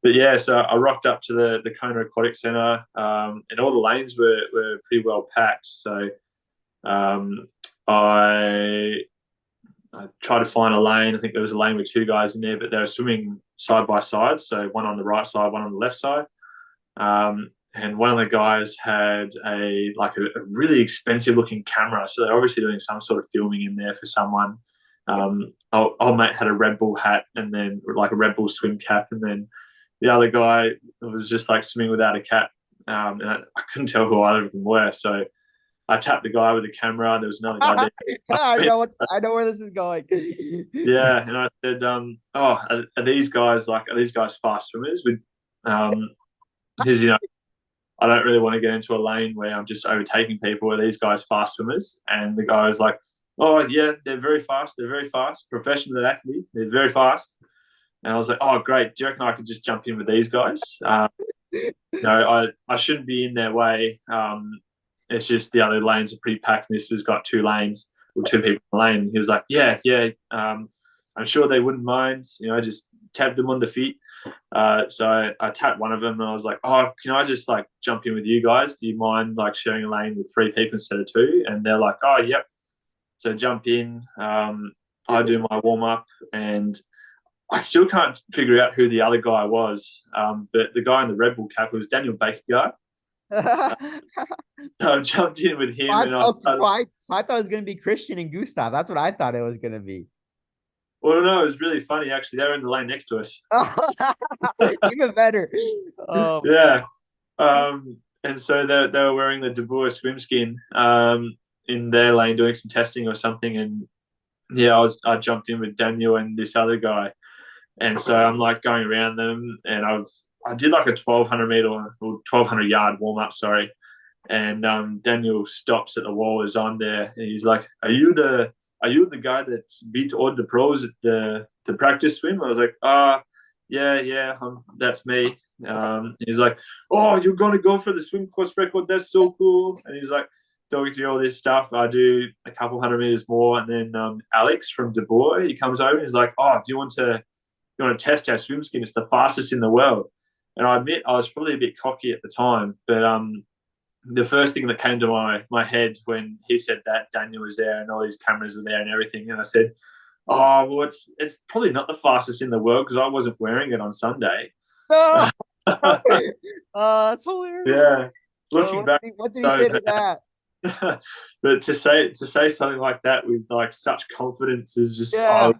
but yeah, so I rocked up to the Kona Aquatic Centre, and all the lanes were pretty well packed. So um, I I tried to find a lane. I think there was a lane with two guys in there, but they were swimming side by side. So one on the right side, one on the left side. And one of the guys had a really expensive looking camera. So they're obviously doing some sort of filming in there for someone. Old mate had a Red Bull hat and then like a Red Bull swim cap. And then the other guy was just like swimming without a cap. And I couldn't tell who either of them were. So I tapped the guy with the camera. There was another guy there. I know where this is going. Yeah, and I said, "Oh, are these guys fast swimmers?" With, because I don't really want to get into a lane where I'm just overtaking people. Are these guys fast swimmers? And the guy was like, "Oh yeah, they're very fast. They're very fast. Professional athlete. They're very fast." And I was like, "Oh great. Do you reckon I could just jump in with these guys?" I shouldn't be in their way. It's just the other lanes are pretty packed, and this has got two lanes or two people in the lane. He was like, "Yeah, yeah. I'm sure they wouldn't mind. Just tap them on the feet." So I tapped one of them and I was like, "Oh, can I just like jump in with you guys? Do you mind like sharing a lane with three people instead of two?" And they're like, "Oh, yep." So jump in. I do my warm up, and I still can't figure out who the other guy was. But the guy in the Red Bull cap was Daniel Bækkegård. So I jumped in with him, and So I thought it was gonna be Christian and Gustav. That's what I thought it was gonna be. well, no, it was really funny actually. They were in the lane next to us. Even better. Oh Yeah. And so they were wearing the De Boer swim skin in their lane doing some testing or something. And yeah, I jumped in with Daniel and this other guy. And so I'm like going around them, and I did like a 1200 meter or 1200 yard warm up, sorry. And Daniel stops at the wall as I'm there, and he's like, "Are you the guy that beat all the pros at the practice swim?" I was like, yeah, yeah, that's me." He's like, "Oh, you're gonna go for the swim course record? That's so cool!" And he's like talking to me all this stuff. I do a couple hundred meters more, and then Alex from De Boer, he comes over and he's like, "Oh, do you want to test our swim skin? It's the fastest in the world." And I admit I was probably a bit cocky at the time, but the first thing that came to my head when he said that Daniel was there and all these cameras were there and everything, and I said, "Oh, well, it's probably not the fastest in the world because I wasn't wearing it on Sunday." no. That's hilarious. Yeah, looking back, What did he so say to that? bad. But to say something like that with like such confidence is just, Yeah.